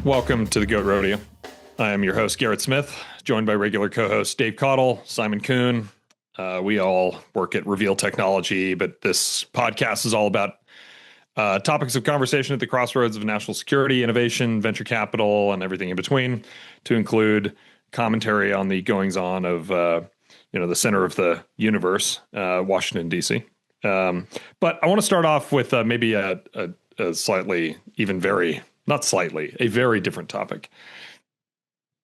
Welcome to the Goat Rodeo. I am your host, Garrett Smith, joined by regular co-hosts Dave Caudill, Simon Kuhn. We all work at Reveal Technology, but this podcast is all about topics of conversation at the crossroads of national security, innovation, venture capital, and everything in between, to include commentary on the goings-on of the center of the universe, Washington, D.C. But I want to start off with maybe a slightly, a very different topic.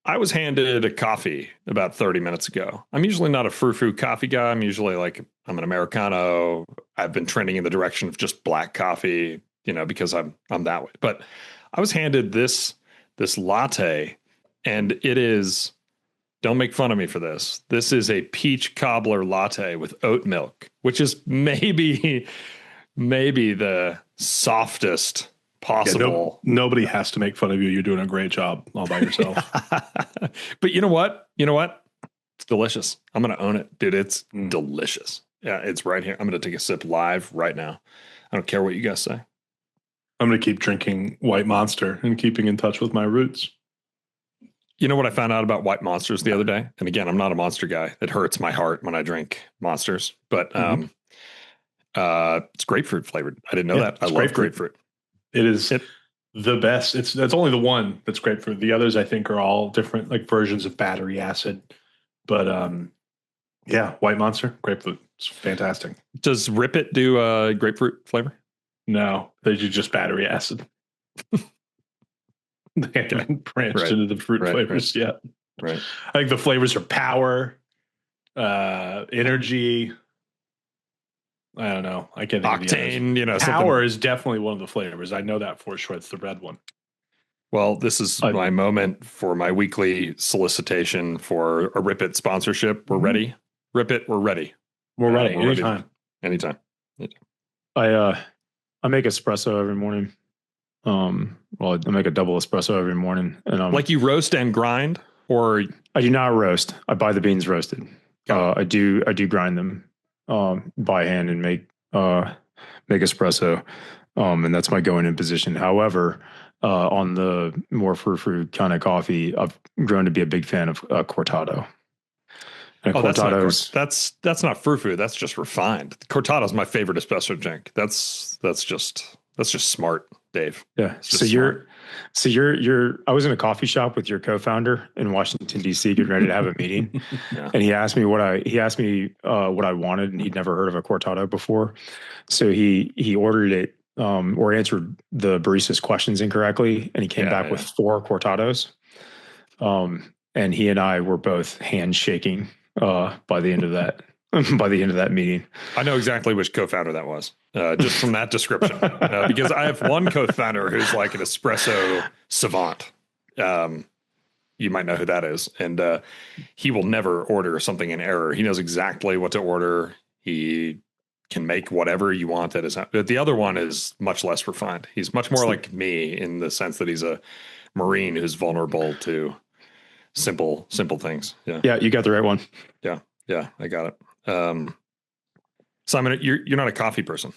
I was handed a coffee about 30 minutes ago. I'm usually not a frou-frou coffee guy. I'm usually I'm an Americano. I've been trending in the direction of just black coffee, because I'm that way. But I was handed this latte, and it is, don't make fun of me for this. This is a peach cobbler latte with oat milk, which is maybe the softest possible. Yeah, nobody has to make fun of you. You're doing a great job all by yourself. But you know what? It's delicious. I'm going to own it, dude. It's delicious. Yeah, it's right here. I'm going to take a sip live right now. I don't care what you guys say. I'm going to keep drinking White Monster and keeping in touch with my roots. You know what I found out about White Monsters the other day? And again, I'm not a Monster guy. It hurts my heart when I drink Monsters, but it's grapefruit flavored. I didn't know that. I love grapefruit. It is the best. That's only the one that's grapefruit. The others, I think, are all different, versions of battery acid. But White Monster, grapefruit. It's fantastic. Does Rip It do grapefruit flavor? No, they do just battery acid. They haven't branched into the fruit flavors yet. Right. I think the flavors are power, energy. I don't know. I can't think octane, of power is definitely one of the flavors. I know that for sure. It's the red one. Well, this is my moment for my weekly solicitation for a Rip It sponsorship. We're ready. Rip It, we're ready. We're ready. Anytime. I make espresso every morning. I make a double espresso every morning, and like you roast and grind, or I do not roast. I buy the beans roasted. I do grind them by hand and make espresso, and that's my going in position. However, on the more frou-frou kind of coffee, I've grown to be a big fan of cortado. And that's not frou-frou. That's just refined. Cortado is my favorite espresso drink. That's just smart, Dave. Yeah. So I was in a coffee shop with your co-founder in Washington, D.C., getting ready to have a meeting. Yeah. And he asked me what I wanted, and he'd never heard of a cortado before. So he ordered it, or answered the barista's questions incorrectly. And he came back with 4 cortados. And he and I were both handshaking, by the end of that meeting. I know exactly which co-founder that was, just from that description, because I have one co-founder who's like an espresso savant. You might know who that is. And he will never order something in error. He knows exactly what to order. He can make whatever you want. The other one is much less refined. He's much more like me in the sense that he's a Marine who's vulnerable to simple things. Yeah, you got the right one. Yeah, I got it. Simon, you're not a coffee person.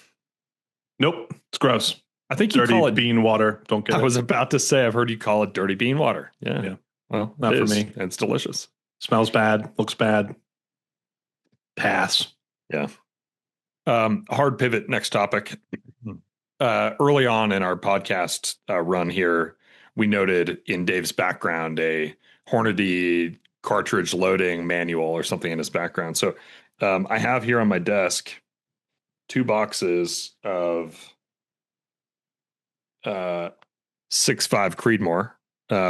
Nope, it's gross. I think you dirty call it bean water. Don't get it. I was about to say, I've heard you call it dirty bean water. Yeah. Well, not for me. It's delicious. Smells bad. Looks bad. Pass. Yeah. Hard pivot. Next topic. Early on in our podcast run here, we noted in Dave's background a Hornady cartridge loading manual or something in his background. So I have here on my desk 2 boxes of 6.5 Creedmoor.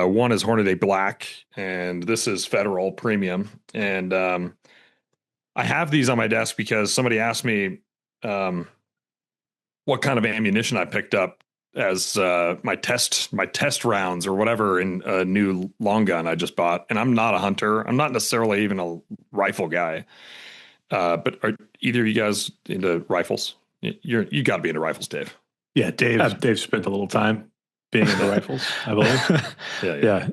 One is Hornady Black, and this is Federal Premium. And I have these on my desk because somebody asked me what kind of ammunition I picked up as my test rounds or whatever in a new long gun I just bought. And I'm not a hunter. I'm not necessarily even a rifle guy. But are either of you guys into rifles? You got to be into rifles, Dave. Yeah, Dave spent a little time being into rifles, I believe. Yeah.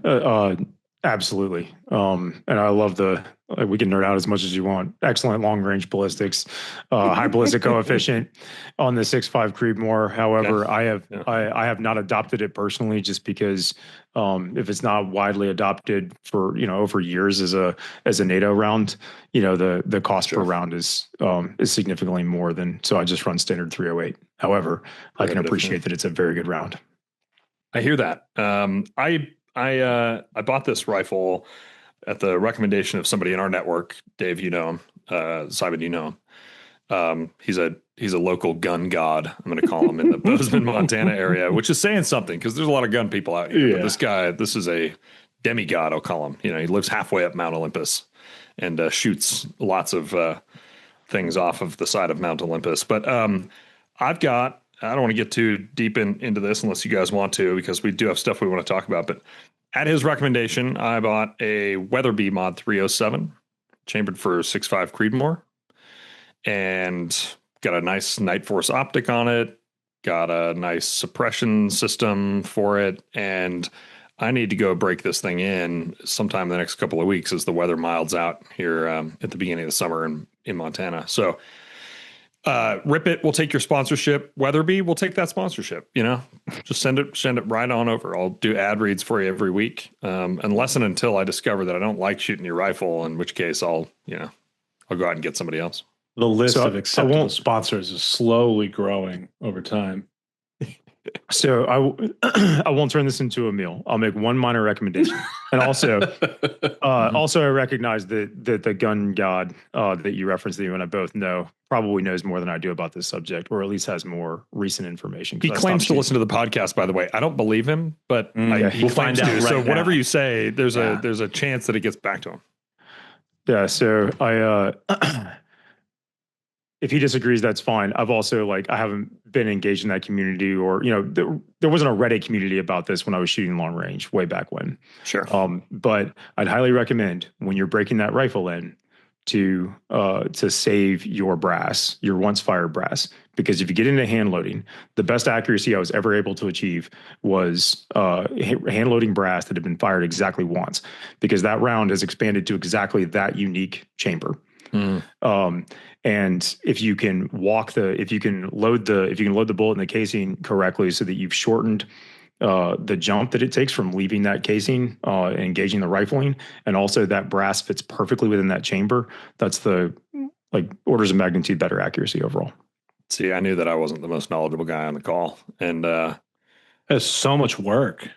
Absolutely. And I love we can nerd out as much as you want. Excellent long range ballistics, high ballistic coefficient on the 6.5 Creedmoor. However, I have not adopted it personally just because if it's not widely adopted for, over years as a NATO round, the cost per round is significantly more than, so I just run standard 308. However, I can appreciate that it's a very good round. I hear that. I bought this rifle at the recommendation of somebody in our network. Dave, you know him. Simon, you know him. He's a local gun god, I'm going to call him, in the Bozeman, Montana area, which is saying something because there's a lot of gun people out here. Yeah. But this is a demigod, I'll call him. He lives halfway up Mount Olympus and shoots lots of things off of the side of Mount Olympus. But I don't want to get too deep into this unless you guys want to, because we do have stuff we want to talk about. But at his recommendation, I bought a Weatherby Mod 307, chambered for 6.5 Creedmoor, and got a nice Night Force optic on it, got a nice suppression system for it, and I need to go break this thing in sometime in the next couple of weeks as the weather milds out here at the beginning of the summer in Montana. So Rip It will take your sponsorship. Weatherby will take that sponsorship. Just send it right on over. I'll do ad reads for you every week, unless and until I discover that I don't like shooting your rifle, in which case I'll go out and get somebody else. The list of acceptable sponsors is slowly growing over time. So I won't turn this into a meal. I'll make one minor recommendation, and also I recognize that the gun god that you referenced, that you and I both know, probably knows more than I do about this subject, or at least has more recent information. He claims to listen to the podcast, by the way. I don't believe him, but we'll find out. Right, so whatever you say, there's a chance that it gets back to him. Yeah. So if he disagrees, that's fine. I've also I haven't been engaged in that community, or there wasn't a Reddit community about this when I was shooting long range way back when. Sure. But I'd highly recommend, when you're breaking that rifle in, to save your brass, your once fired brass, because if you get into hand loading, the best accuracy I was ever able to achieve was hand loading brass that had been fired exactly once, because that round has expanded to exactly that unique chamber. And if you can load the bullet in the casing correctly, so that you've shortened the jump that it takes from leaving that casing and engaging the rifling, and also that brass fits perfectly within that chamber, that's the orders of magnitude better accuracy overall. See, I knew that I wasn't the most knowledgeable guy on the call, and there's so much work.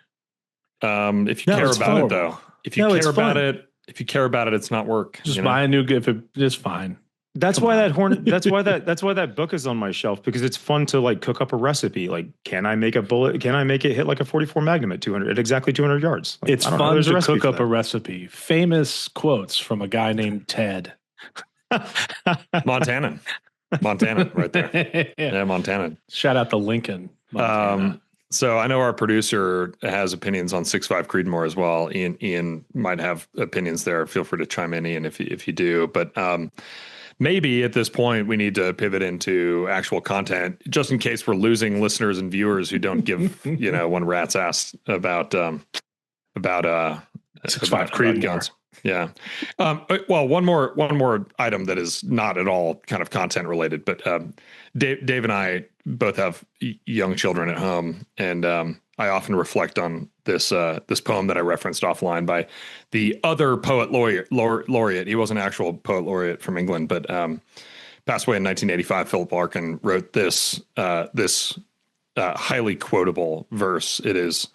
If you care about it, though, if you care about it, it's not work. Just buy a new gift. It's fine. That's why that book is on my shelf, because it's fun to cook up a recipe. Can I make a bullet? Can I make it hit a 44 Magnum at exactly 200 yards? It's fun to cook up a recipe. Famous quotes from a guy named Ted. Montana right there. Yeah, Montana. Shout out to Lincoln, Montana. So I know our producer has opinions on 6.5 Creedmoor as well. Ian might have opinions there. Feel free to chime in, Ian, if you do. But maybe at this point we need to pivot into actual content, just in case we're losing listeners and viewers who don't give one rat's ass about 6.5 Creedmoor. Yeah. Well, one more item that is not at all kind of content related, but Dave and I both have young children at home, and I often reflect on this poem that I referenced offline by the other poet laureate. He was an actual poet laureate from England, but passed away in 1985. Philip Larkin wrote this highly quotable verse. It is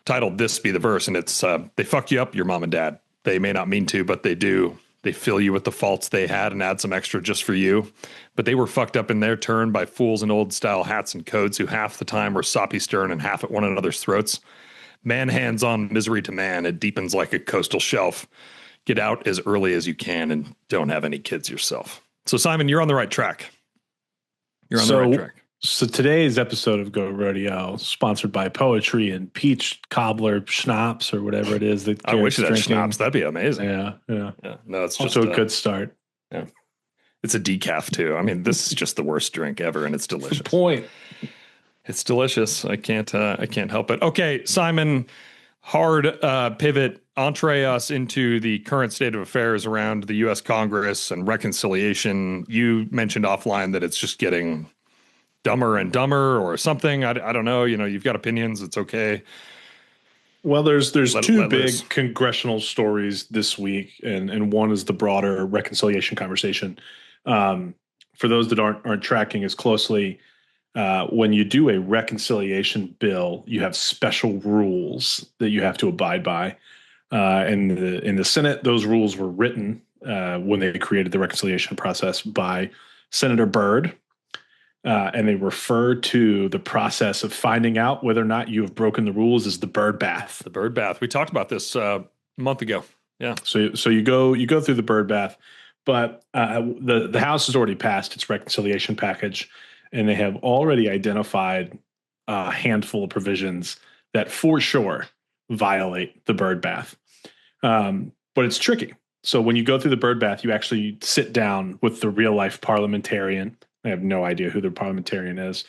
titled "This Be the Verse," and it's they fuck you up, your mom and dad. They may not mean to, but they do. They fill you with the faults they had and add some extra just for you. But they were fucked up in their turn by fools in old-style hats and coats who half the time were soppy stern and half at one another's throats. Man hands on misery to man. It deepens like a coastal shelf. Get out as early as you can and don't have any kids yourself. So, Simon, you're on the right track. You're on the right track. So today's episode of Goat Rodeo is sponsored by Poetry and Peach Cobbler Schnapps, or whatever it is that I wish that Schnapps. That'd be amazing. Yeah. No, it's also a good start. Yeah, it's a decaf too. I mean, this is just the worst drink ever, and it's delicious. Point. It's delicious. I can't help it. Okay, Simon, hard pivot, entree us into the current state of affairs around the U.S. Congress and reconciliation. You mentioned offline that it's just getting dumber and dumber or something. I don't know. You've got opinions. It's okay. Well, there's two big congressional stories this week, and one is the broader reconciliation conversation. For those that aren't tracking as closely, when you do a reconciliation bill, you have special rules that you have to abide by. In the Senate, those rules were written when they created the reconciliation process by Senator Byrd. And they refer to the process of finding out whether or not you have broken the rules as the bird bath. The bird bath. We talked about this a month ago. Yeah. So you go through the bird bath, but the House has already passed its reconciliation package, and they have already identified a handful of provisions that for sure violate the bird bath. But it's tricky. So when you go through the bird bath, you actually sit down with the real life parliamentarian. I have no idea who the parliamentarian is.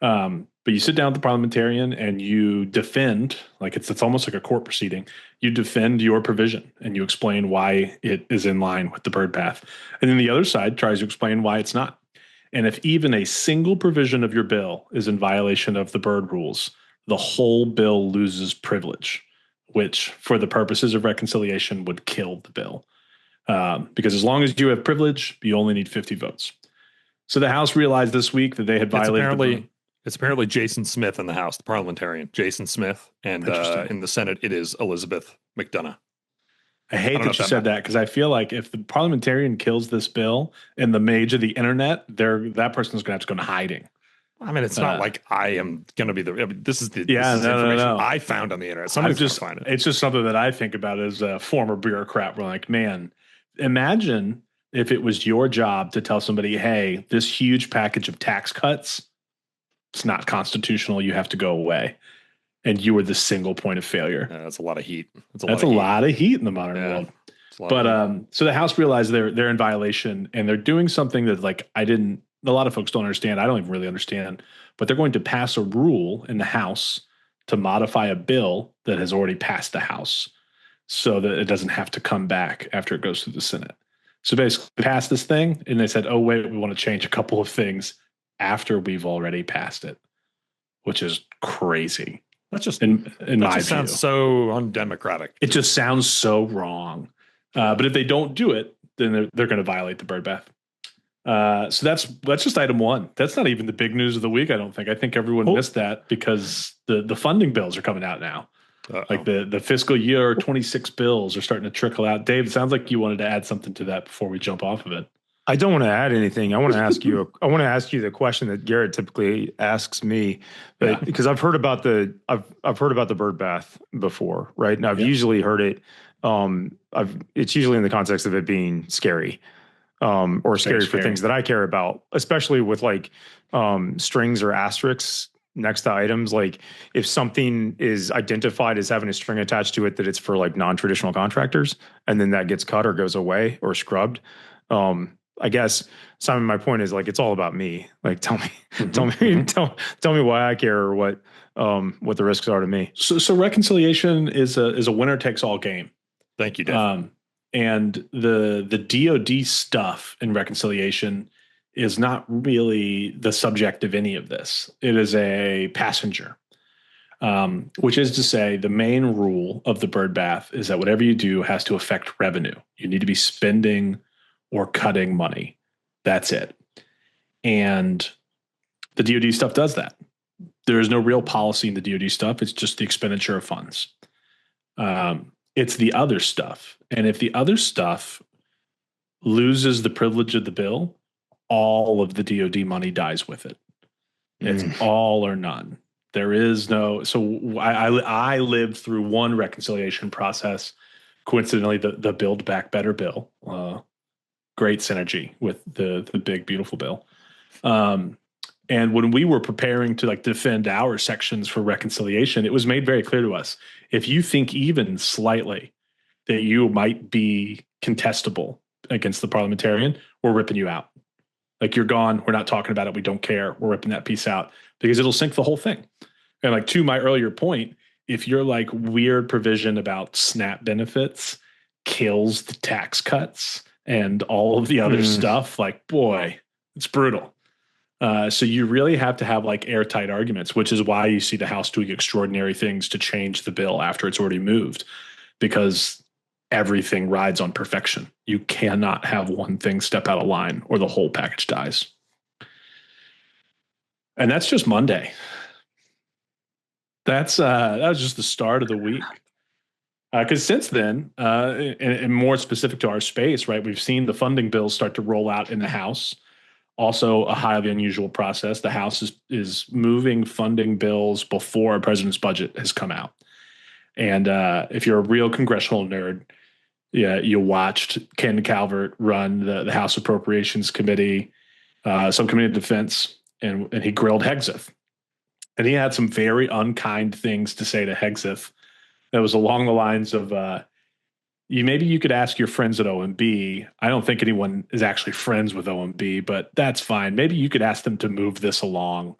But you sit down with the parliamentarian and you defend, like it's almost like a court proceeding. You defend your provision and you explain why it is in line with the bird bath. And then the other side tries to explain why it's not. And if even a single provision of your bill is in violation of the bird rules, the whole bill loses privilege, which for the purposes of reconciliation would kill the bill. Because as long as you have privilege, you only need 50 votes. So the House realized this week that they had violated. It's apparently Jason Smith in the House, the parliamentarian, Jason Smith, and in the Senate it is Elizabeth McDonough. I hate that you said that because I feel like if the parliamentarian kills this bill in the age of the internet, that person's going to have to go into hiding. I mean, it's not like I am going to be this is the information I found on the internet. Somebody's just find it. It's just something that I think about as a former bureaucrat. We're like, man, imagine if it was your job to tell somebody, hey, this huge package of tax cuts, it's not constitutional. You have to go away. And you were the single point of failure. That's a lot of heat. That's a lot of heat in the modern world. But so the House realized they're in violation, and they're doing something that a lot of folks don't understand. I don't even really understand. But they're going to pass a rule in the House to modify a bill that has already passed the House so that it doesn't have to come back after it goes through the Senate. So basically they passed this thing and they said, oh, wait, we want to change a couple of things after we've already passed it, which is crazy. That's just, in my view. Sounds so undemocratic. It just sounds so wrong. But if they don't do it, then they're going to violate the bird bath. So that's just item one. That's not even the big news of the week, I don't think. I think everyone missed that because the funding bills are coming out now. Like the fiscal year 26 bills are starting to trickle out. Dave, it sounds like you wanted to add something to that before we jump off of it. I don't want to add anything. I want to ask you. I want to ask you the question that Garrett typically asks me, but because I've heard about the bird bath before, right? And I've usually heard it. It's usually in the context of it being scary, or scary for things that I care about, especially with like strings or asterisks next to items. Like if something is identified as having a string attached to it, that it's for like non-traditional contractors, and then that gets cut or goes away or scrubbed. I guess, Simon, my point is like, it's all about me. Like, tell me why I care or what the risks are to me. So reconciliation is a winner takes all game. Thank you, Dave. And the DoD stuff in reconciliation is not really the subject of any of this. It is a passenger, which is to say the main rule of the bird bath is that whatever you do has to affect revenue. You need to be spending or cutting money. That's it. And the DoD stuff does that. There is no real policy in the DoD stuff. It's just the expenditure of funds. It's the other stuff. And if the other stuff loses the privilege of the bill, all of the DoD money dies with it. It's all or none. There is no. So I lived through one reconciliation process. Coincidentally, the Build Back Better bill. Great synergy with the big beautiful bill. And when we were preparing to like defend our sections for reconciliation, it was made very clear to us, if you think even slightly that you might be contestable against the parliamentarian, we're ripping you out. Like, you're gone. We're not talking about it. We don't care. We're ripping that piece out because it'll sink the whole thing. And like, to my earlier point, if your like weird provision about SNAP benefits kills the tax cuts and all of the other stuff, like, boy, it's brutal. So you really have to have like airtight arguments, which is why you see the House doing extraordinary things to change the bill after it's already moved, because everything rides on perfection. You cannot have one thing step out of line or the whole package dies. And that's just Monday. That was just the start of the week. Because since then, and more specific to our space, right, we've seen the funding bills start to roll out in the House. Also, a highly unusual process. The House is moving funding bills before a president's budget has come out. And if you're a real congressional nerd, yeah, you watched Ken Calvert run the House Appropriations Committee, Subcommittee of Defense, and he grilled Hegseth. And he had some very unkind things to say to Hegseth. That was along the lines of, maybe you could ask your friends at OMB. I don't think anyone is actually friends with OMB, but that's fine. Maybe you could ask them to move this along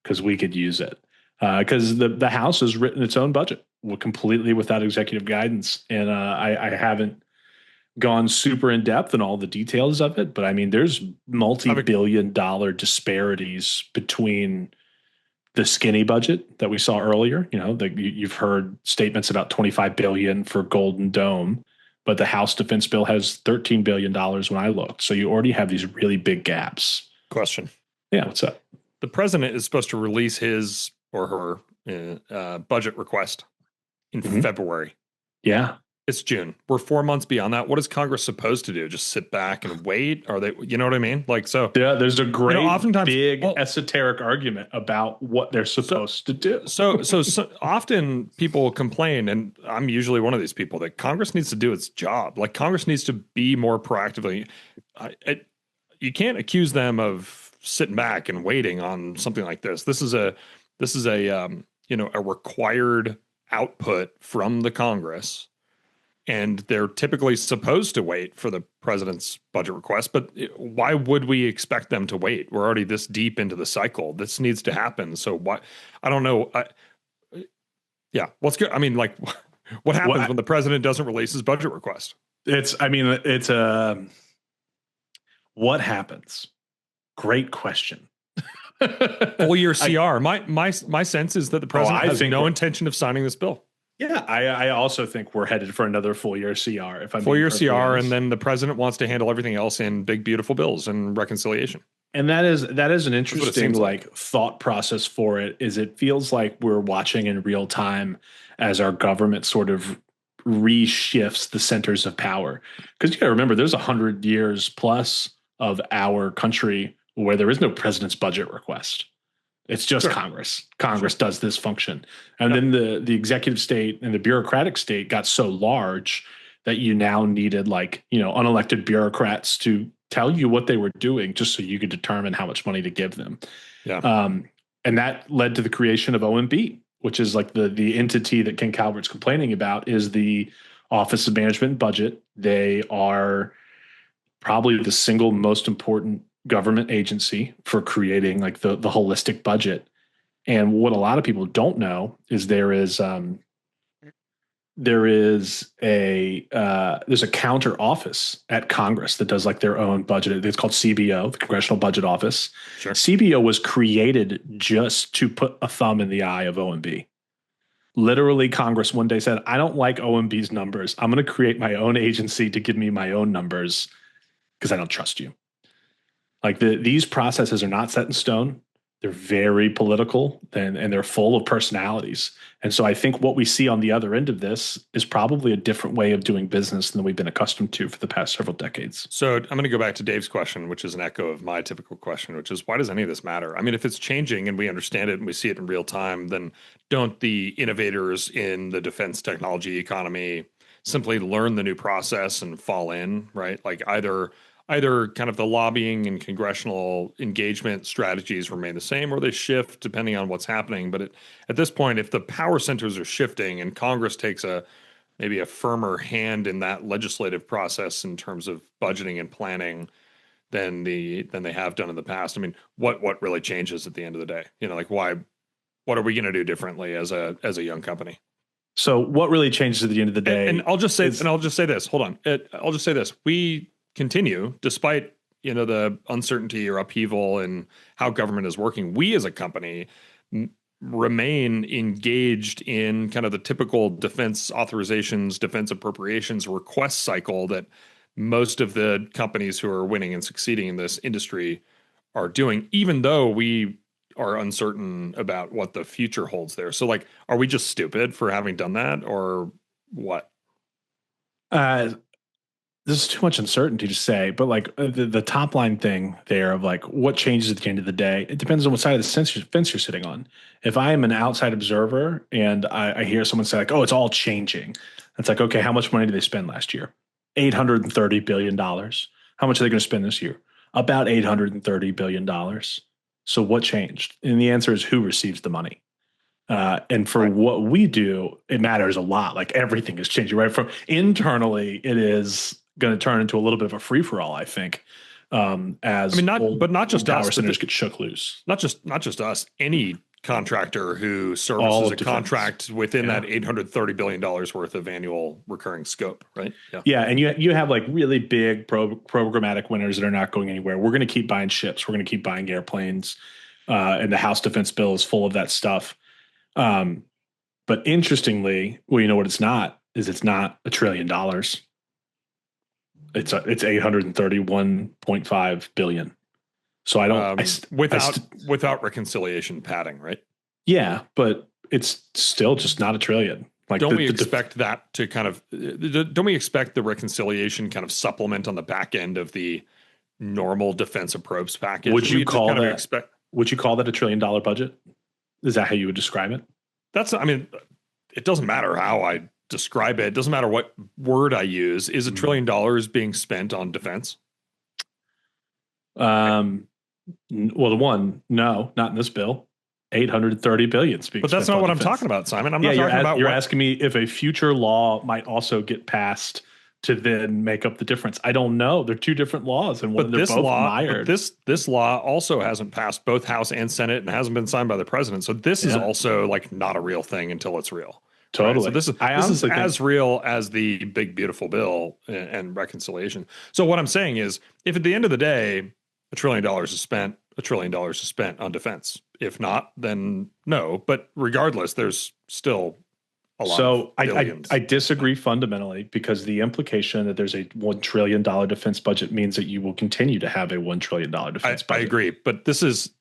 because we could use it. Because the House has written its own budget completely without executive guidance. And I haven't gone super in depth in all the details of it, but I mean, there's multi-billion-dollar disparities between the skinny budget that we saw earlier. You know, you've heard statements about $25 billion for Golden Dome, but the House Defense Bill has $13 billion when I looked. So you already have these really big gaps. Question. Yeah, what's up? The president is supposed to release his or her budget request in February. Yeah. It's June. We're 4 months beyond that. What is Congress supposed to do? Just sit back and wait? Are they, you know what I mean? Like, so. Yeah, there's a great, oftentimes, big esoteric argument about what they're supposed to do. So often people complain, and I'm usually one of these people, that Congress needs to do its job. Like, Congress needs to be more proactively. You can't accuse them of sitting back and waiting on something like this. This is a required output from the Congress. And they're typically supposed to wait for the president's budget request. But why would we expect them to wait? We're already this deep into the cycle. This needs to happen. So why? I don't know. What's good? I mean, like, what happens when the president doesn't release his budget request? What happens? Great question. Full year CR. My sense is that the president has no intention of signing this bill. Yeah, I also think we're headed for another full year CR. If I'm full year CR, honest. And then the president wants to handle everything else in big, beautiful bills and reconciliation. And that is an interesting thought process for it. Is it feels like we're watching in real time as our government sort of reshifts the centers of power. Because you got to remember, there's 100 years plus of our country where there is no president's budget request. It's just Congress. Congress does this function. And then the executive state and the bureaucratic state got so large that you now needed unelected bureaucrats to tell you what they were doing just so you could determine how much money to give them. Yeah. And that led to the creation of OMB, which is like the entity that Ken Calvert's complaining about is the Office of Management and Budget. They are probably the single most important government agency for creating like the holistic budget. And what a lot of people don't know is there's a counter office at Congress that does like their own budget. It's called CBO, the Congressional Budget Office. Sure. CBO was created just to put a thumb in the eye of OMB. Literally, Congress one day said, I don't like OMB's numbers. I'm going to create my own agency to give me my own numbers because I don't trust you. Like these processes are not set in stone. They're very political and they're full of personalities. And so I think what we see on the other end of this is probably a different way of doing business than we've been accustomed to for the past several decades. So I'm going to go back to Dave's question, which is an echo of my typical question, which is why does any of this matter? I mean, if it's changing and we understand it and we see it in real time, then don't the innovators in the defense technology economy simply learn the new process and fall in, right? Like either kind of the lobbying and congressional engagement strategies remain the same or they shift depending on what's happening. But at this point, if the power centers are shifting and Congress takes maybe a firmer hand in that legislative process in terms of budgeting and planning than they have done in the past, I mean, what really changes at the end of the day? You know, like what are we going to do differently as a young company? So what really changes at the end of the day? And I'll just say this. Hold on. I'll just say this. We continue, despite the uncertainty or upheaval in how government is working. We as a company remain engaged in kind of the typical defense authorizations, defense appropriations request cycle that most of the companies who are winning and succeeding in this industry are doing, even though we are uncertain about what the future holds there. So, like, are we just stupid for having done that, or what? There's too much uncertainty to say, but like the top line thing there of like what changes at the end of the day, it depends on what side of the fence you're sitting on. If I am an outside observer and I hear someone say like, "Oh, it's all changing," it's like, okay, how much money did they spend last year? $830 billion. How much are they going to spend this year? About $830 billion. So what changed? And the answer is who receives the money. And for what we do, it matters a lot. Like everything is changing, right? From internally, it is going to turn into a little bit of a free for all, I think. Not just power us, centers get shook loose. Not just us. Any contractor who services a contract within that $830 billion worth of annual recurring scope, right? Yeah, and you have like really big programmatic winners that are not going anywhere. We're going to keep buying ships. We're going to keep buying airplanes, and the House Defense Bill is full of that stuff. But interestingly, well, you know what it's not $1 trillion. It's $831.5 billion. So I don't without reconciliation padding, right? Yeah, but it's still just not $1 trillion. Like, don't we expect that to kind of? Don't we expect the reconciliation kind of supplement on the back end of the normal defense approach package? Would you call that $1 trillion budget? Is that how you would describe it? It doesn't matter how I describe it. It doesn't matter what word I use. Is $1 trillion being spent on defense? Well, no, not in this bill. $830 billion. But that's not what I'm talking about, Simon. I'm not talking about. You're asking me if a future law might also get passed to then make up the difference. I don't know. They're two different laws, and they're both mired. This law also hasn't passed both House and Senate, and hasn't been signed by the president. So this is also like not a real thing until it's real. Totally. Right? So this is as real as the big beautiful bill and reconciliation. So what I'm saying is, if at the end of the day $1 trillion is spent, $1 trillion is spent on defense. If not, then no. But regardless, there's still a lot. So I disagree fundamentally, because the implication that there's a $1 trillion defense budget means that you will continue to have a $1 trillion defense budget. I agree, but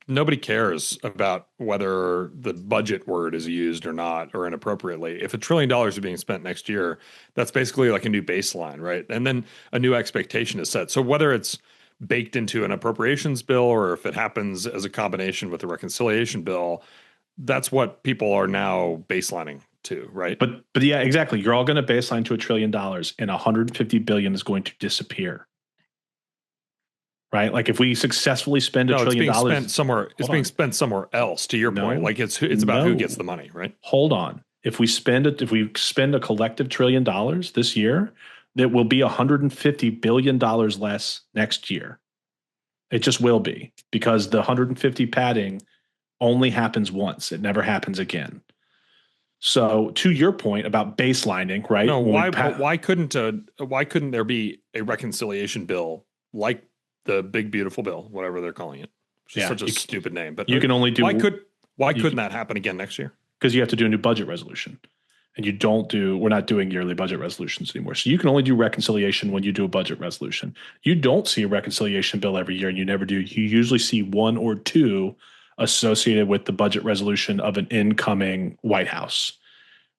nobody cares about whether the budget word is used or not, or inappropriately. If $1 trillion is being spent next year, that's basically like a new baseline, right? And then a new expectation is set. So whether it's baked into an appropriations bill or if it happens as a combination with a reconciliation bill, that's what people are now baselining to, right? But yeah, exactly. You're all going to baseline to $1 trillion, and $150 billion is going to disappear. Right? Like if we successfully spend $1 trillion, it's being spent somewhere else. To your point, like it's about who gets the money, right? Hold on. If we spend a collective $1 trillion this year, that will be $150 billion less next year. It just will be, because the 150 padding only happens once. It never happens again. So to your point about baselining, right? No, why couldn't there be a reconciliation bill like the big beautiful bill, whatever they're calling it? Which is such a stupid name. But you can only do. Why couldn't that happen again next year? Because you have to do a new budget resolution. And we're not doing yearly budget resolutions anymore. So you can only do reconciliation when you do a budget resolution. You don't see a reconciliation bill every year, and you never do. You usually see one or two associated with the budget resolution of an incoming White House.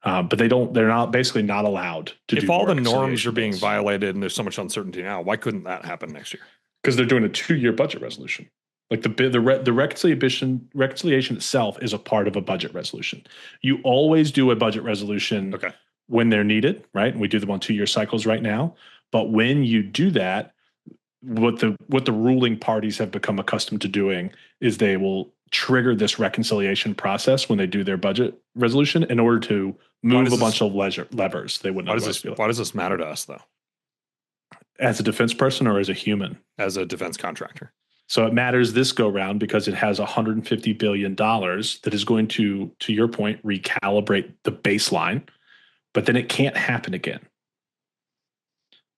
But they're not allowed to do. If all the norms are being violated and there's so much uncertainty now, why couldn't that happen next year? Because they're doing a 2-year budget resolution. Like the reconciliation itself is a part of a budget resolution. You always do a budget resolution when they're needed, right? And we do them on 2-year cycles right now. But when you do that, what the ruling parties have become accustomed to doing is they will trigger this reconciliation process when they do their budget resolution in order to move a bunch of levers they wouldn't otherwise feel. Why does this matter to us, though? As a defense person or as a human? As a defense contractor. So it matters this go round because it has $150 billion that is going to your point, recalibrate the baseline. but then it can't happen again.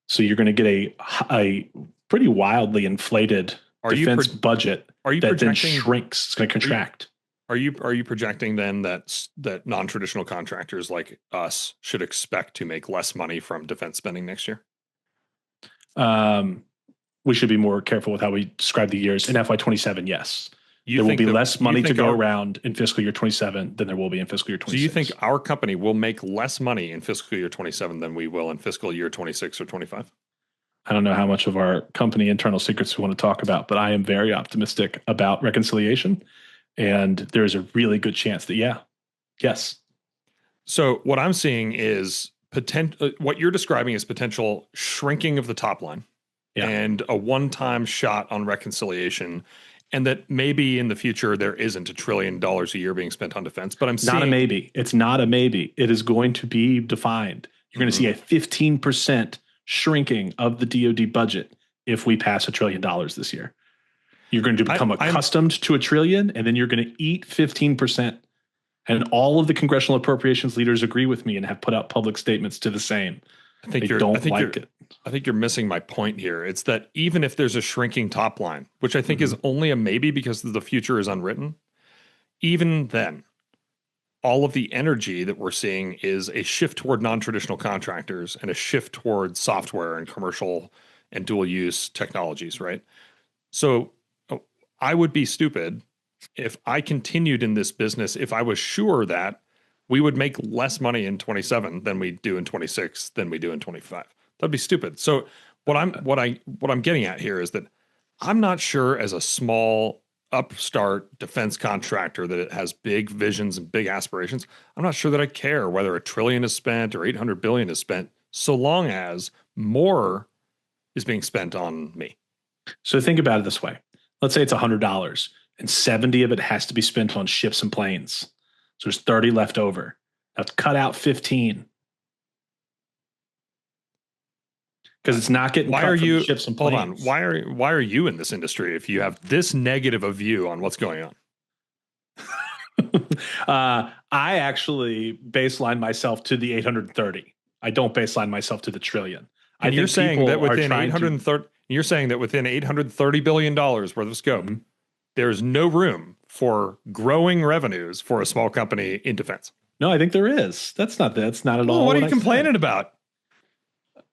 So you're going to get a pretty wildly inflated defense budget that then shrinks. It's going to contract. Are you projecting then that non-traditional contractors like us should expect to make less money from defense spending next year? We should be more careful with how we describe the years. In FY27, yes. There will be less money to go around in fiscal year 27 than there will be in fiscal year 26. So you think our company will make less money in fiscal year 27 than we will in fiscal year 26 or 25? I don't know how much of our company internal secrets we want to talk about, but I am very optimistic about reconciliation. And there's a really good chance that, yes. So what I'm seeing is what you're describing is potential shrinking of the top line and a one-time shot on reconciliation. And that maybe in the future there isn't $1 trillion a year being spent on defense, but I'm seeing... Not a maybe. It's not a maybe. It is going to be defined. You're going to see a 15% shrinking of the DoD budget if we pass $1 trillion this year. You're going to become accustomed to $1 trillion, and then you're going to eat 15%. And all of the congressional appropriations leaders agree with me and have put out public statements to the same. I think you're missing my point here. It's that even if there's a shrinking top line, which I think is only a maybe because the future is unwritten, even then, all of the energy that we're seeing is a shift toward non-traditional contractors and a shift toward software and commercial and dual use technologies, right? So I would be stupid if I continued in this business if I was sure that we would make less money in 27 than we do in 26 than we do in 25. That'd be stupid. So what I'm getting at here is that I'm not sure as a small upstart defense contractor that it has big visions and big aspirations. I'm not sure that I care whether $1 trillion is spent or 800 billion is spent, so long as more is being spent on me. So think about it this way. Let's say it's $100 and 70 of it has to be spent on ships and planes. So there's 30 left over. Now cut out 15. Because it's not getting cut from ships and planes. Hold on. Why are you in this industry if you have this negative a view on what's going on? I actually baseline myself to the 830. I don't baseline myself to the trillion. And you're saying that within $830 billion worth of scope, there's no room for growing revenues for a small company in defense. No, I think there is. That's not at all. What are you complaining about?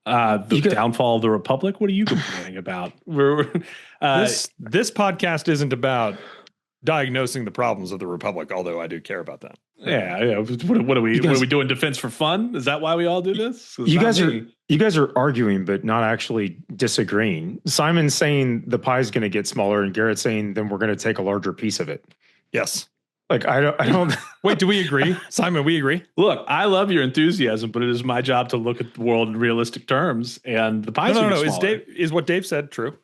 The downfall of the Republic? What are you complaining about? This podcast isn't about diagnosing the problems of the Republic, although I do care about that. Yeah. What are we doing defense for fun? Is that why we all do this? You guys are arguing, but not actually disagreeing. Simon's saying the pie is going to get smaller, and Garrett's saying then we're going to take a larger piece of it. Yes. Like I don't. Wait, do we agree, Simon? We agree. Look, I love your enthusiasm, but it is my job to look at the world in realistic terms, and the pie. No. Is what Dave said true?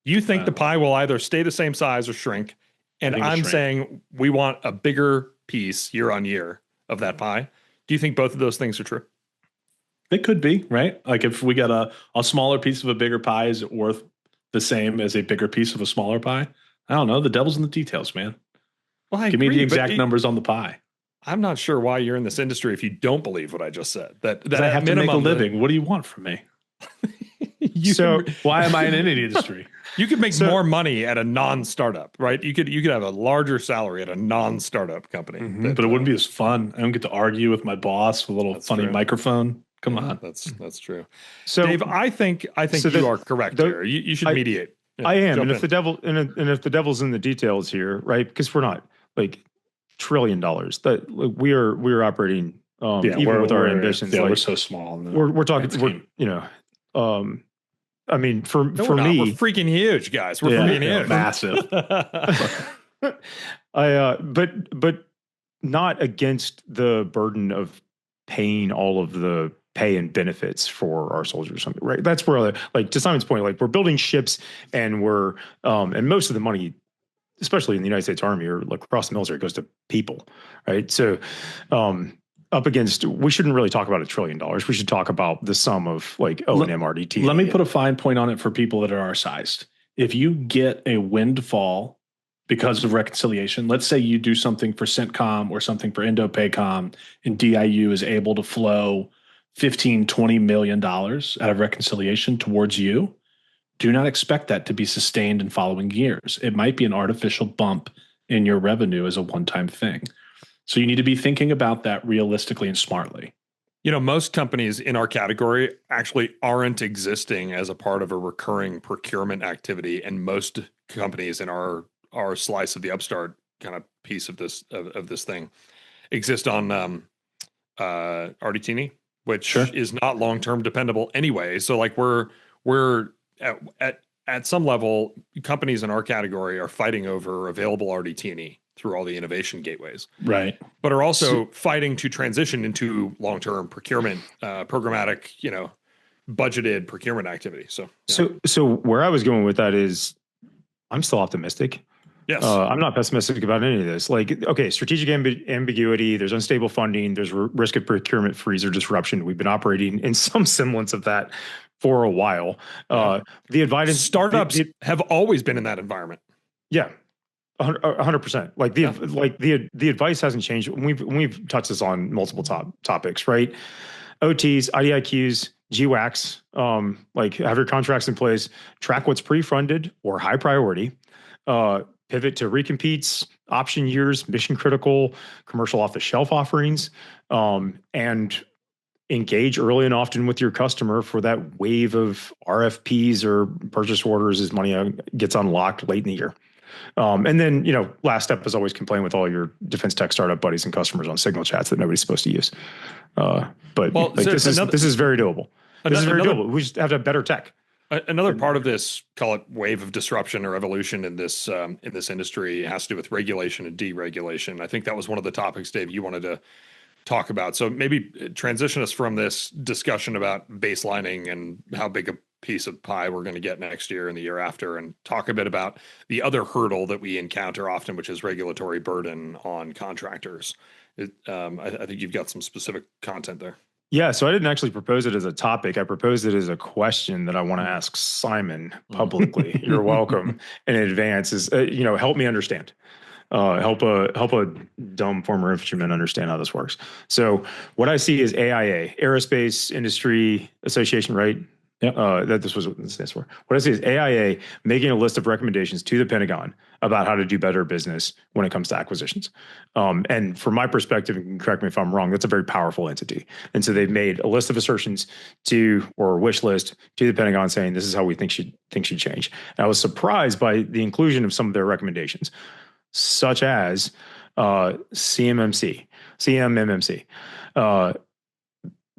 You think the pie will either stay the same size or shrink, and I'm saying we want a bigger piece year on year of that pie. Do you think both of those things are true? It could be, right? Like if we get a smaller piece of a bigger pie, is it worth the same as a bigger piece of a smaller pie? I don't know. The devil's in the details, man. Well, give me the exact numbers on the pie. I'm not sure why you're in this industry if you don't believe what I just said. That I have to make a living. What do you want from me? Why am I in any industry? You could make more money at a non-startup, right? You could have a larger salary at a non-startup company, but it wouldn't be as fun. I don't get to argue with my boss with a little funny microphone. Come on, that's true. So, Dave, I think you are correct there. You should mediate. I am, and if the devil's in the details here, right? Because we're not like $1 trillion. That we're operating even with our ambitions. Yeah, we're so small. We're talking. I mean, for me, we're freaking huge, guys. We're freaking huge, massive. But not against the burden of paying all of the pay and benefits for our soldiers, right? That's where, like, to Simon's point, like we're building ships, and we're and most of the money, especially in the United States Army or like across the military, goes to people, right? So, up against, we shouldn't really talk about $1 trillion. We should talk about the sum of like O&M RDT. Let me put a fine point on it for people that are our sized. If you get a windfall because of reconciliation. Let's say you do something for CENTCOM or something for INDOPACOM, and DIU is able to flow $15-20 million out of reconciliation towards you. Do not expect that to be sustained in following years. It might be an artificial bump in your revenue as a one-time thing. So you need to be thinking about that realistically and smartly. Most companies in our category actually aren't existing as a part of a recurring procurement activity, and most companies in our slice of the upstart kind of piece of this thing exist on Artitini, which is not long-term dependable anyway. So like we're at some level, companies in our category are fighting over available Artitini through all the innovation gateways, right? But are also fighting to transition into long-term procurement, programmatic, budgeted procurement activity. So where I was going with that is, I'm still optimistic. Yes, I'm not pessimistic about any of this. Like, okay, strategic ambiguity. There's unstable funding. There's risk of procurement freeze or disruption. We've been operating in some semblance of that for a while. The advice startups have always been in that environment. Yeah. 100%. Like the advice hasn't changed. We've touched this on multiple topics, right? OTs, IDIQs, GWACs, like have your contracts in place, track what's pre-funded or high priority, pivot to recompetes, option years, mission critical, commercial off the shelf offerings, and engage early and often with your customer for that wave of RFPs or purchase orders as money gets unlocked late in the year. And then, last step is always complain with all your defense tech startup buddies and customers on signal chats that nobody's supposed to use. This is very doable. This is very doable. We just have to have better tech. Another part of this, call it wave of disruption or evolution in this industry, has to do with regulation and deregulation. I think that was one of the topics, Dave, you wanted to talk about. So maybe transition us from this discussion about baselining and how big a piece of pie we're going to get next year and the year after, and talk a bit about the other hurdle that we encounter often, which is regulatory burden on contractors. I think you've got some specific content there. Yeah, so I didn't actually propose it as a topic. I proposed it as a question that I want to ask Simon publicly. You're welcome in advance. Is help me understand. Help a dumb former infantryman understand how this works. So what I see is AIA, Aerospace Industry Association, right? Yeah. That this was what this stands for. What I see is AIA making a list of recommendations to the Pentagon about how to do better business when it comes to acquisitions. And from my perspective, and correct me if I'm wrong, that's a very powerful entity. And so they've made a list of assertions or a wish list to the Pentagon saying this is how we think should change. And I was surprised by the inclusion of some of their recommendations, such as CMMC.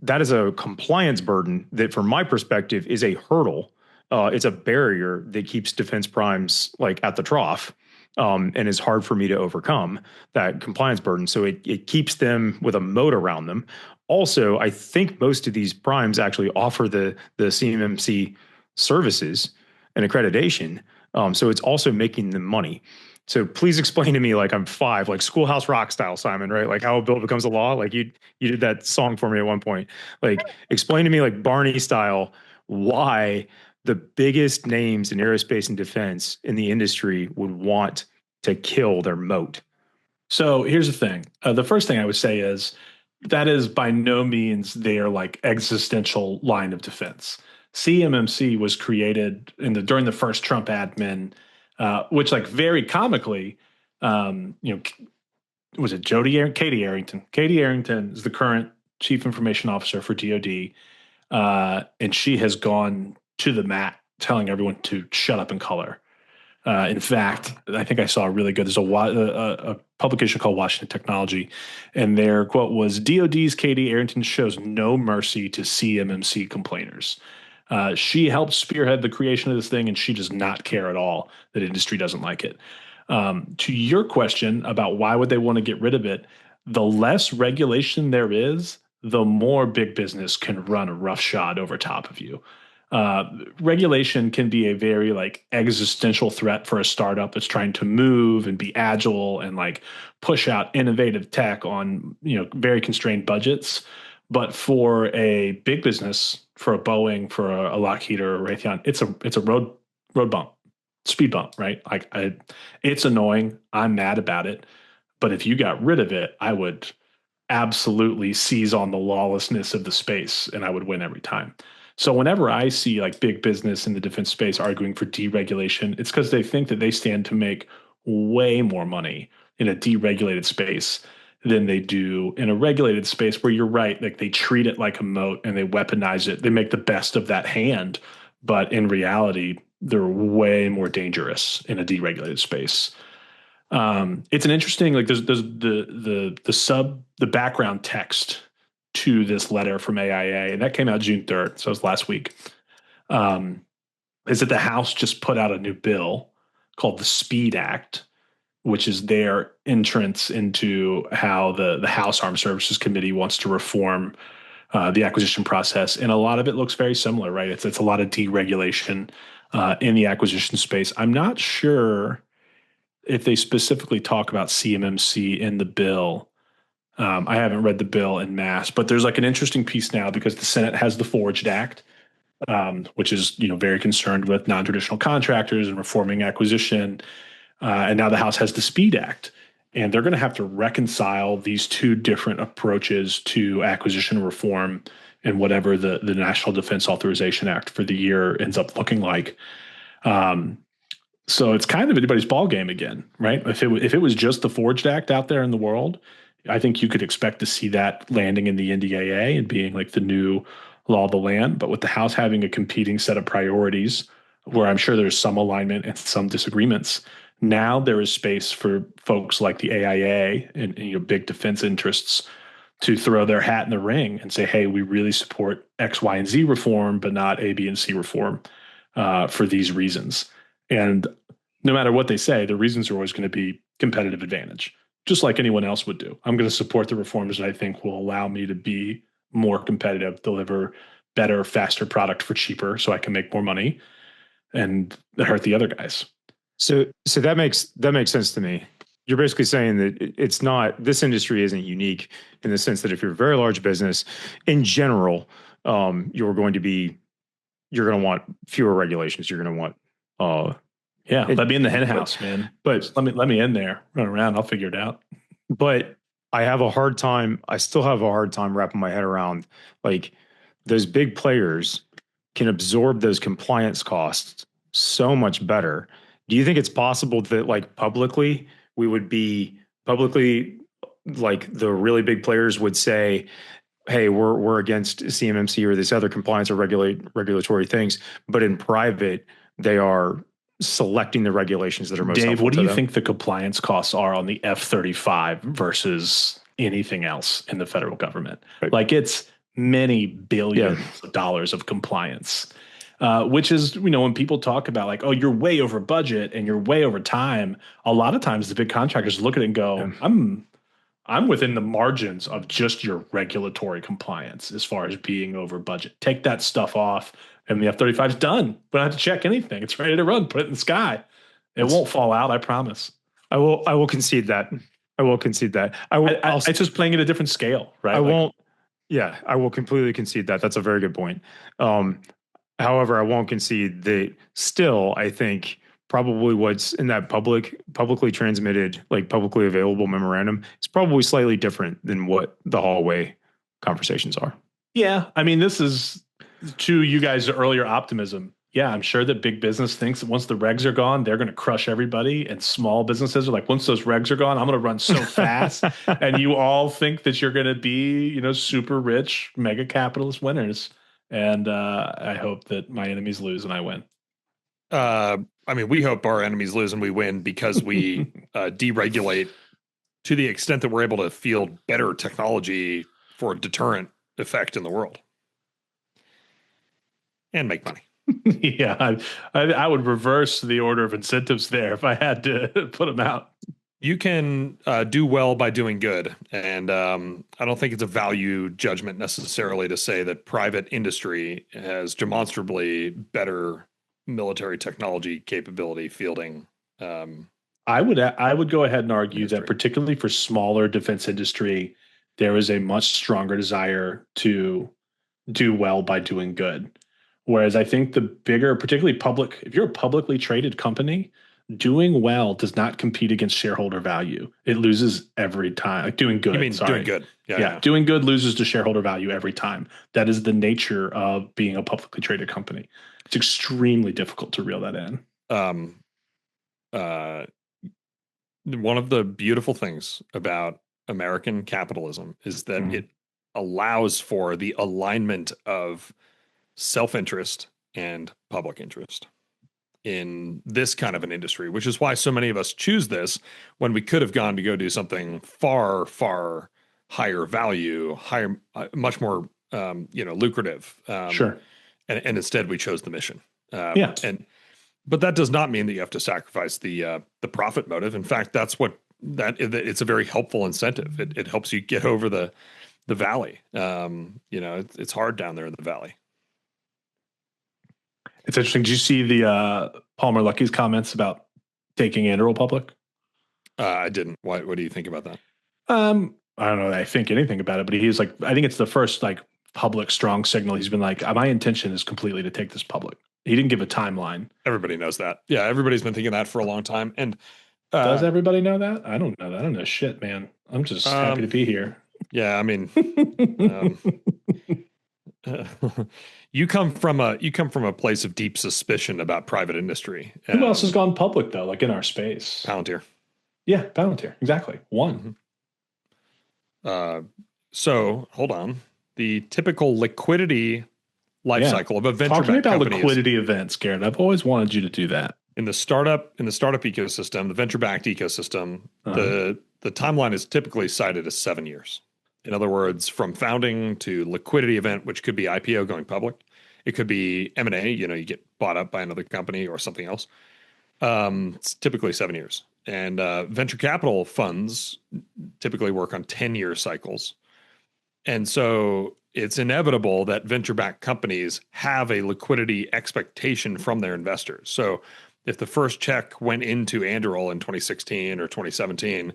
That is a compliance burden that, from my perspective, is a hurdle. It's a barrier that keeps defense primes like at the trough, and is hard for me to overcome that compliance burden. So it keeps them with a moat around them. Also, I think most of these primes actually offer the CMMC services and accreditation. So it's also making them money. So please explain to me, like I'm 5, like Schoolhouse Rock style, Simon, right? Like how a bill becomes a law. Like you did that song for me at one point. Like explain to me, like Barney style, why the biggest names in aerospace and defense in the industry would want to kill their moat. So here's the thing. The first thing I would say is that is by no means their like existential line of defense. CMMC was created during the first Trump admin. Which, like, very comically, was it Katie Arrington? Katie Arrington is the current chief information officer for DoD, and she has gone to the mat telling everyone to shut up and color. In fact, I think I saw there's a publication called Washington Technology, and their quote was, DoD's Katie Arrington shows no mercy to CMMC complainers. She helped spearhead the creation of this thing, and she does not care at all that industry doesn't like it. To your question about why would they want to get rid of it, the less regulation there is, the more big business can run a roughshod over top of you. Regulation can be a very like existential threat for a startup that's trying to move and be agile and like push out innovative tech on very constrained budgets. But for a big business, for a Boeing, for a Lockheed or a Raytheon, it's a road bump. speed bump, right? It's annoying. I'm mad about it. But if you got rid of it, I would absolutely seize on the lawlessness of the space and I would win every time. So whenever I see like big business in the defense space arguing for deregulation, it's because they think that they stand to make way more money in a deregulated space than they do in a regulated space where you're right. Like they treat it like a moat and they weaponize it. They make the best of that hand. But in reality, they're way more dangerous in a deregulated space. It's an interesting, like there's the background text to this letter from AIA, and that came out June 3rd. So it was last week. Is that the House just put out a new bill called the SPEED Act, which is their entrance into how the House Armed Services Committee wants to reform the acquisition process. And a lot of it looks very similar, right? It's a lot of deregulation in the acquisition space. I'm not sure if they specifically talk about CMMC in the bill. I haven't read the bill en masse, but there's like an interesting piece now because the Senate has the Forged Act, which is very concerned with non-traditional contractors and reforming acquisition. And now the House has the SPEED Act, and they're going to have to reconcile these two different approaches to acquisition reform and whatever the National Defense Authorization Act for the year ends up looking like. So it's kind of anybody's ball game again, right? If it was just the Forged Act out there in the world, I think you could expect to see that landing in the NDAA and being like the new law of the land. But with the House having a competing set of priorities, where I'm sure there's some alignment and some disagreements, now there is space for folks like the AIA and big defense interests to throw their hat in the ring and say, hey, we really support X, Y, and Z reform, but not A, B, and C reform for these reasons. And no matter what they say, the reasons are always going to be competitive advantage, just like anyone else would do. I'm going to support the reforms that I think will allow me to be more competitive, deliver better, faster product for cheaper so I can make more money and hurt the other guys. So that makes sense to me. You're basically saying that this industry isn't unique in the sense that if you're a very large business, in general, you're going to want fewer regulations. You're going to want let me in the hen house, man. But let me in there, run around. I'll figure it out. But I still have a hard time wrapping my head around like those big players can absorb those compliance costs so much better. Do you think it's possible that like publicly like the really big players would say, hey, we're against CMMC or this other compliance or regulatory things, but in private, they are selecting the regulations that are most helpful to them? Dave, what do you think the compliance costs are on the F-35 versus anything else in the federal government? Right. Like it's many billions of dollars of compliance, which is, when people talk about like, oh, you're way over budget and you're way over time, a lot of times the big contractors look at it and go, I'm within the margins of just your regulatory compliance as far as being over budget. Take that stuff off and the F-35 is done. We don't have to check anything. It's ready to run. Put it in the sky. It won't fall out, I promise. I will concede that. It's just playing at a different scale, right? I will completely concede that. That's a very good point. However, I won't concede that still, I think probably what's in that publicly transmitted, like publicly available memorandum is probably slightly different than what the hallway conversations are. Yeah. I mean, this is to you guys' earlier optimism. Yeah, I'm sure that big business thinks that once the regs are gone, they're going to crush everybody. And small businesses are like, once those regs are gone, I'm going to run so fast. And you all think that you're going to be, super rich, mega capitalist winners. And I hope that my enemies lose and I win. We hope our enemies lose and we win because we deregulate to the extent that we're able to field better technology for a deterrent effect in the world and make money. Yeah, I would reverse the order of incentives there if I had to put them out. You can do well by doing good. And I don't think it's a value judgment necessarily to say that private industry has demonstrably better military technology capability fielding. I would go ahead and argue that particularly for smaller defense industry, there is a much stronger desire to do well by doing good. Whereas I think the bigger, particularly public, if you're a publicly traded company, doing well does not compete against shareholder value. It loses every time. Like doing good. You mean sorry. doing good? Yeah. Doing good loses to shareholder value every time. That is the nature of being a publicly traded company. It's extremely difficult to reel that in. One of the beautiful things about American capitalism is that it allows for the alignment of self-interest and public interest in this kind of an industry, which is why so many of us choose this when we could have gone to go do something far, far higher value, much more, lucrative. Sure. And instead we chose the mission. Yeah. But that does not mean that you have to sacrifice the profit motive. In fact, it's a very helpful incentive. It helps you get over the valley. It's hard down there in the valley. It's interesting. Did you see the Palmer Luckey's comments about taking Anduril public? I didn't. What do you think about that? I don't know that I think anything about it, but he's like, I think it's the first like public strong signal. He's been like, my intention is completely to take this public. He didn't give a timeline. Everybody knows that. Yeah, everybody's been thinking that for a long time. And does everybody know that? I don't know that. I don't know shit, man. I'm just happy to be here. Yeah, I mean, you come from a place of deep suspicion about private industry. Who else has gone public though? Like in our space, Palantir. Yeah, Palantir. Exactly. One. So hold on. The typical liquidity life cycle of a venture Talk to me about company liquidity events, Garrett. I've always wanted you to do that. In the startup ecosystem, the venture-backed ecosystem, the timeline is typically cited as 7 years. In other words, from founding to liquidity event, which could be IPO going public, it could be M&A. You get bought up by another company or something else. It's typically 7 years, and venture capital funds typically work on 10-year cycles, and so it's inevitable that venture-backed companies have a liquidity expectation from their investors. So if the first check went into Anduril in 2016 or 2017,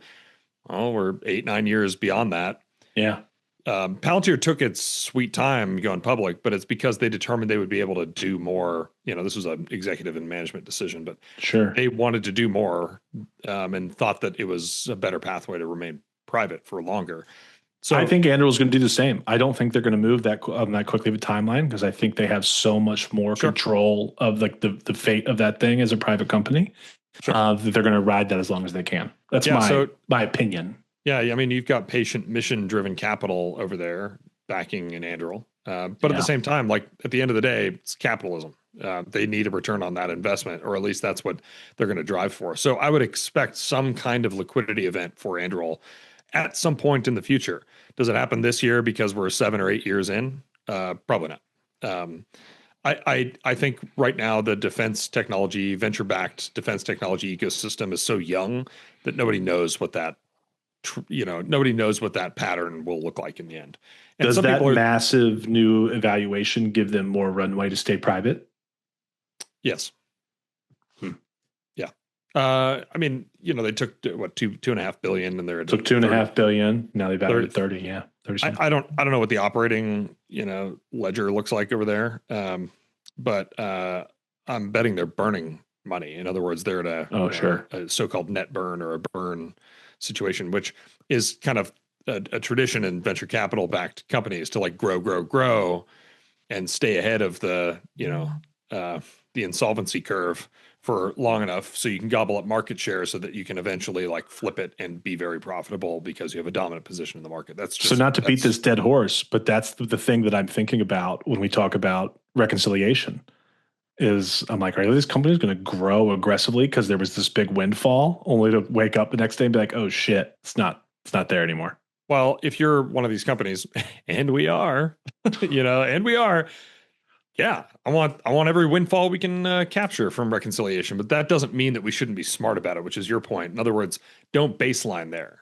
well, we're 8-9 years beyond that. Yeah. Palantir took its sweet time going public, but it's because they determined they would be able to do more. This was an executive and management decision, but sure, they wanted to do more and thought that it was a better pathway to remain private for longer. So I think Anduril is going to do the same. I don't think they're going to move that quickly of a timeline because I think they have so much more control of like the fate of that thing as a private company that they're going to ride that as long as they can. That's my opinion. Yeah, I mean, you've got patient, mission-driven capital over there backing an Anduril. But at the same time, like at the end of the day, it's capitalism. They need a return on that investment, or at least that's what they're going to drive for. So I would expect some kind of liquidity event for Anduril at some point in the future. Does it happen this year because we're 7 or 8 years in? Probably not. I think right now the venture-backed defense technology ecosystem is so young that nobody knows what that pattern will look like in the end. And does that massive new evaluation give them more runway to stay private? Yes. Yeah. I mean, they took what $2.5 billion, and they're took $2.5 billion. Now they've added 30. Yeah. 30. I don't know what the operating ledger looks like over there. But I'm betting they're burning money. In other words, they're at a so-called net burn or a burn situation, which is kind of a tradition in venture capital backed companies to like grow and stay ahead of the insolvency curve for long enough so you can gobble up market share so that you can eventually like flip it and be very profitable because you have a dominant position in the market. So not to beat this dead horse, but that's the thing that I'm thinking about when we talk about reconciliation. I'm like, are these companies going to grow aggressively because there was this big windfall, only to wake up the next day and be like, oh shit, it's not there anymore. Well, if you're one of these companies, and we are, yeah, I want every windfall we can capture from reconciliation, but that doesn't mean that we shouldn't be smart about it, which is your point. In other words, don't baseline there,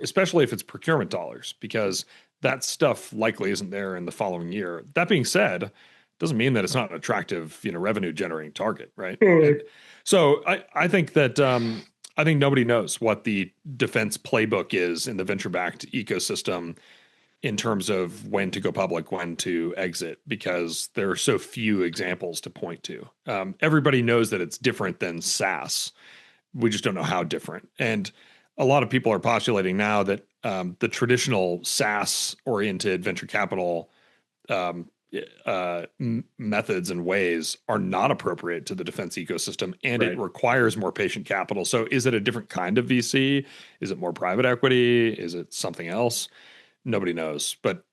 especially if it's procurement dollars, because that stuff likely isn't there in the following year. That being said, doesn't mean that it's not an attractive, revenue generating target, right? So I think that I think nobody knows what the defense playbook is in the venture backed ecosystem in terms of when to go public, when to exit, because there are so few examples to point to. Everybody knows that it's different than SaaS. We just don't know how different. And a lot of people are postulating now that the traditional SaaS-oriented venture capital methods and ways are not appropriate to the defense ecosystem, and it requires more patient capital. So is it a different kind of VC? Is it more private equity? Is it something else? Nobody knows, but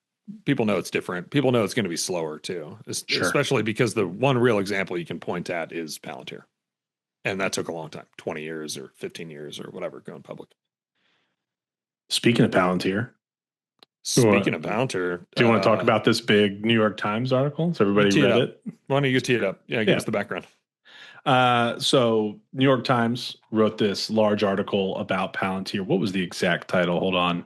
people know it's different. People know it's going to be slower too, especially because the one real example you can point at is Palantir. And that took a long time, 20 years or 15 years or whatever, going public. Speaking of Palantir. Do you want to talk about this big New York Times article? Has everybody read it? Why don't you tee it up? Yeah, give us the background. So New York Times wrote this large article about Palantir. What was the exact title? Hold on.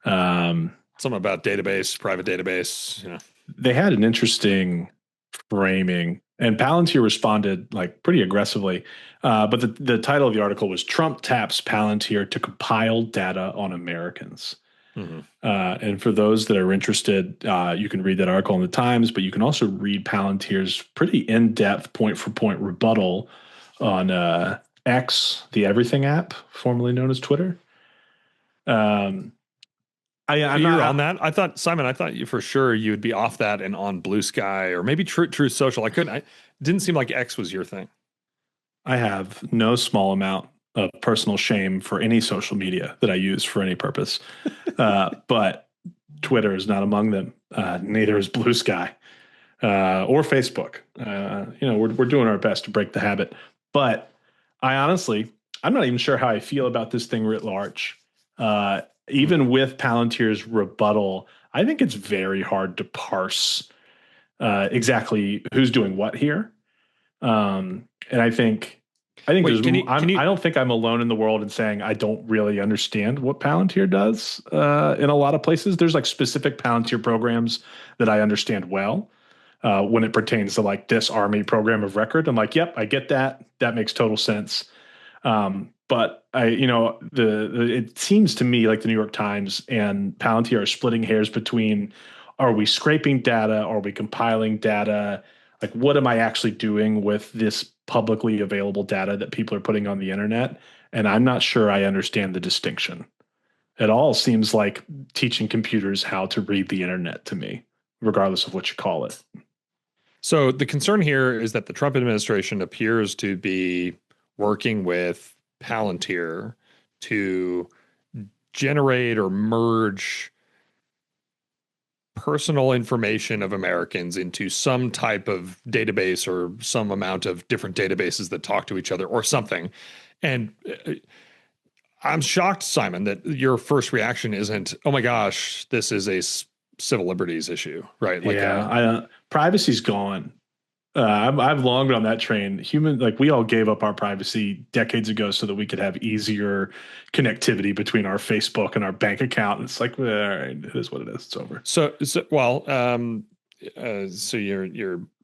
Something about database, private database. They had an interesting framing, and Palantir responded like pretty aggressively. But the title of the article was "Trump Taps Palantir to Compile Data on Americans." Mm-hmm. And for those that are interested, you can read that article in the Times, but you can also read Palantir's pretty in-depth point-for-point rebuttal on X, the Everything app, formerly known as Twitter. I'm not on that. I thought you for sure you would be off that and on Blue Sky or maybe Truth Social. It didn't seem like X was your thing. I have no small amount of personal shame for any social media that I use for any purpose. But Twitter is not among them. Neither is Blue Sky or Facebook. We're doing our best to break the habit. But I'm not even sure how I feel about this thing writ large. Even with Palantir's rebuttal, I think it's very hard to parse exactly who's doing what here. And I don't think I'm alone in the world in saying I don't really understand what Palantir does in a lot of places. There's like specific Palantir programs that I understand well when it pertains to like this Army program of record. I'm like, yep, I get that. That makes total sense. But it seems to me like the New York Times and Palantir are splitting hairs between, are we scraping data? Are we compiling data? Like, what am I actually doing with this publicly available data that people are putting on the internet? And I'm not sure I understand the distinction. It all seems like teaching computers how to read the internet to me, regardless of what you call it. So the concern here is that the Trump administration appears to be working with Palantir to generate or merge personal information of Americans into some type of database or some amount of different databases that talk to each other or something. And I'm shocked, Simon, that your first reaction isn't, oh my gosh, this is a civil liberties issue, right? Privacy's gone. I've long been on that train. We all gave up our privacy decades ago so that we could have easier connectivity between our Facebook and our bank account. And it's like, all right, it is what it is. It's over. So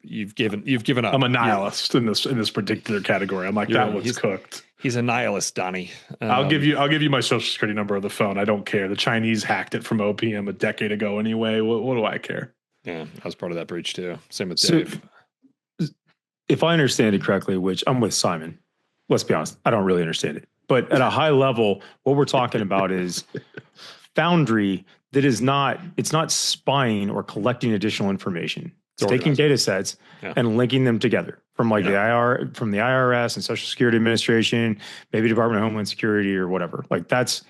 you've given up. I'm a nihilist in this particular category. I'm like, that one's cooked. He's a nihilist, Donnie. I'll give you my social security number of the phone. I don't care. The Chinese hacked it from OPM a decade ago anyway. What do I care? Yeah, I was part of that breach too. Same with Dave. If I understand it correctly, which I'm with Simon, let's be honest, I don't really understand it. But at a high level, what we're talking about is Foundry that it's not spying or collecting additional information. It's taking data sets and linking them together from the IRS and Social Security Administration, maybe Department of Homeland Security or whatever. Like that's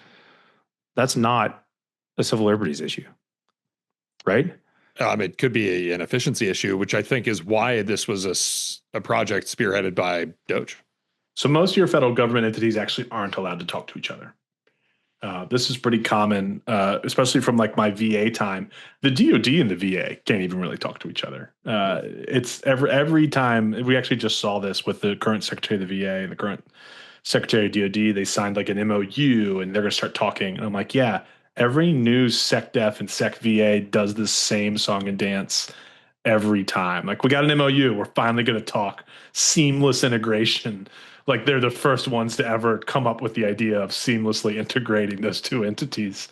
not a civil liberties issue, right? It could be an efficiency issue, which I think is why this was a project spearheaded by Doge. So most of your federal government entities actually aren't allowed to talk to each other. This is pretty common, especially from like my VA time. The DOD and the VA can't even really talk to each other. It's every time. We actually just saw this with the current Secretary of the VA and the current Secretary of DOD. They signed like an MOU and they're going to start talking. And I'm like, yeah. Every new SecDef and SecVA does the same song and dance every time. Like, we got an MOU. We're finally going to talk seamless integration. Like, they're the first ones to ever come up with the idea of seamlessly integrating those two entities.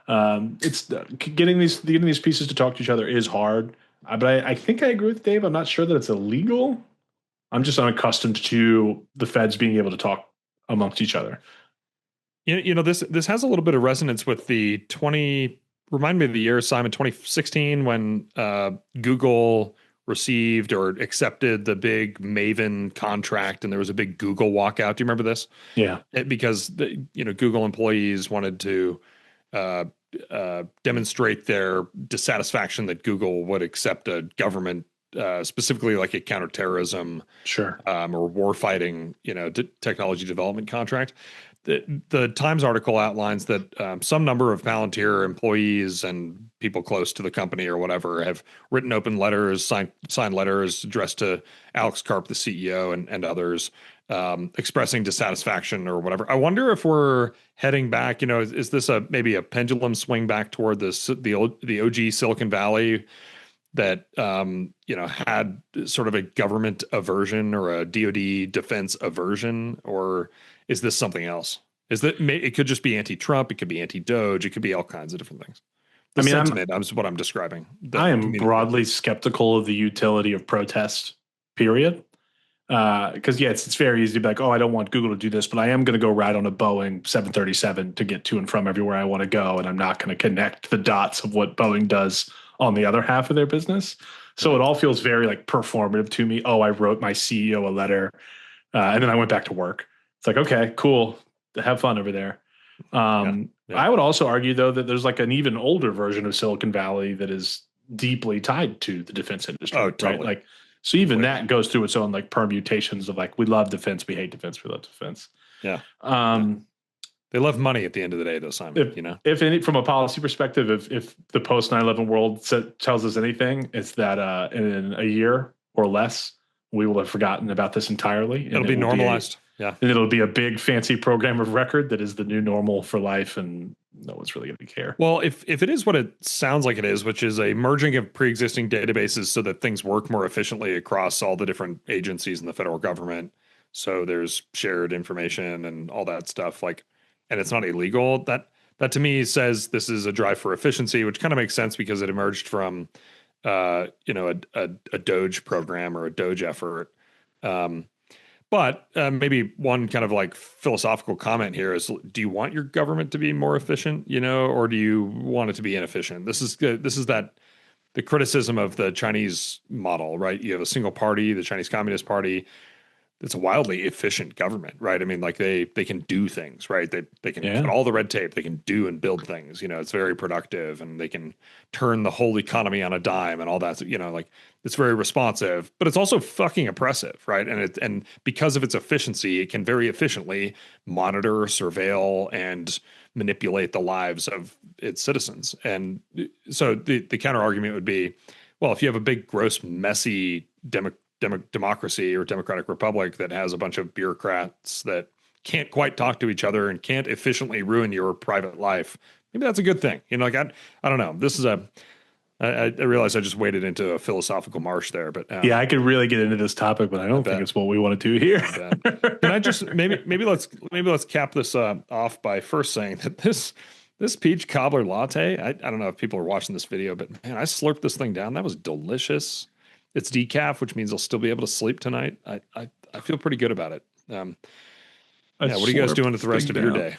It's getting these pieces to talk to each other is hard. But I think I agree with Dave. I'm not sure that it's illegal. I'm just unaccustomed to the feds being able to talk amongst each other. This has a little bit of resonance with the remind me of the year, Simon, 2016, when Google received or accepted the big Maven contract, and there was a big Google walkout. Do you remember this? Yeah. Because Google employees wanted to demonstrate their dissatisfaction that Google would accept a government, specifically like a counterterrorism, sure, or war fighting, technology development contract. The Times article outlines that some number of Palantir employees and people close to the company or whatever have written open letters, signed letters addressed to Alex Karp, the CEO, and others, expressing dissatisfaction or whatever. I wonder if we're heading back. Is this maybe a pendulum swing back toward the OG Silicon Valley that had sort of a government aversion or a DoD defense aversion, or is this something else? It could just be anti-Trump, it could be anti-Doge, it could be all kinds of different things. That's what I'm describing. I am broadly skeptical of the utility of protest, period. Because it's very easy to be like, oh, I don't want Google to do this, but I am going to go ride on a Boeing 737 to get to and from everywhere I want to go, and I'm not going to connect the dots of what Boeing does on the other half of their business. So it all feels very like performative to me. Oh, I wrote my CEO a letter, and then I went back to work. It's like, okay, cool. Have fun over there. I would also argue, though, that there's like an even older version of Silicon Valley that is deeply tied to the defense industry. Oh, totally. Right? Like, so even that goes through its own like permutations of like, we love defense, we hate defense, we love defense. Yeah. They love money at the end of the day, though, Simon. If any, from a policy perspective, if the post 9/11 world tells us anything, it's that in a year or less, we will have forgotten about this entirely. It'll be normalized. And it'll be a big fancy program of record that is the new normal for life, and no one's really going to care. Well, if it is what it sounds like it is, which is a merging of pre-existing databases so that things work more efficiently across all the different agencies in the federal government, so there's shared information and all that stuff, and it's not illegal, that to me says this is a drive for efficiency, which kind of makes sense because it emerged from a Doge program or a Doge effort. But maybe one kind of like philosophical comment here is: do you want your government to be more efficient, or do you want it to be inefficient? This is the criticism of the Chinese model, right? You have a single party, the Chinese Communist Party. It's a wildly efficient government, right? I mean, like they can do things, right? They can cut all the red tape. They can do and build things. It's very productive, and they can turn the whole economy on a dime and all that. It's very responsive, but it's also fucking oppressive, right? And because of its efficiency, it can very efficiently monitor, surveil, and manipulate the lives of its citizens. And so the counter argument would be, well, if you have a big, gross, messy democracy or democratic republic that has a bunch of bureaucrats that can't quite talk to each other and can't efficiently ruin your private life, maybe that's a good thing. I don't know. This is I realize I just waded into a philosophical marsh there, but I could really get into this topic, but I don't think it's what we want to do here. Can I just maybe let's cap this off by first saying that this peach cobbler latte, I don't know if people are watching this video, but man, I slurped this thing down. That was delicious. It's decaf, which means I'll still be able to sleep tonight. I feel pretty good about it. What are you guys doing with the rest of your day?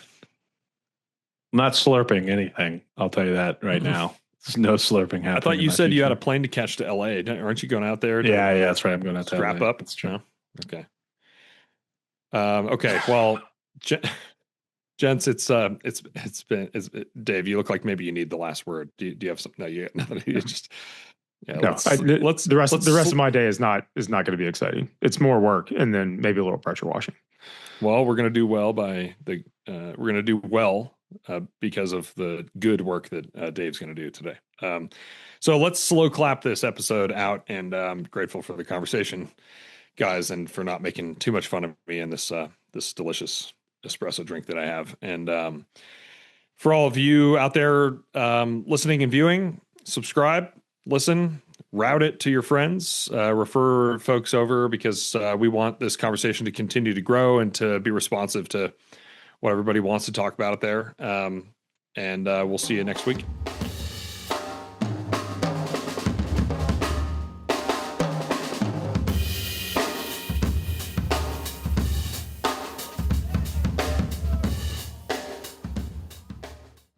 I'm not slurping anything. I'll tell you that right now. There's no slurping happening. I thought you said you had a plane to catch to LA. Aren't you going out there? Yeah, that's right. I'm going out to wrap LA. up. It's true. Okay. Okay. Well, gents, it's Dave. You look like maybe you need the last word. Do you have something? No, you just. Yeah, let's the rest of my day is not going to be exciting. It's more work and then maybe a little pressure washing. Well, we're going to do well because of the good work that Dave's going to do today. So let's slow clap this episode out, and I'm grateful for the conversation, guys, and for not making too much fun of me and this delicious espresso drink that I have. And for all of you out there listening and viewing, subscribe. Listen, route it to your friends, refer folks over, because we want this conversation to continue to grow and to be responsive to what everybody wants to talk about out there. and we'll see you next week.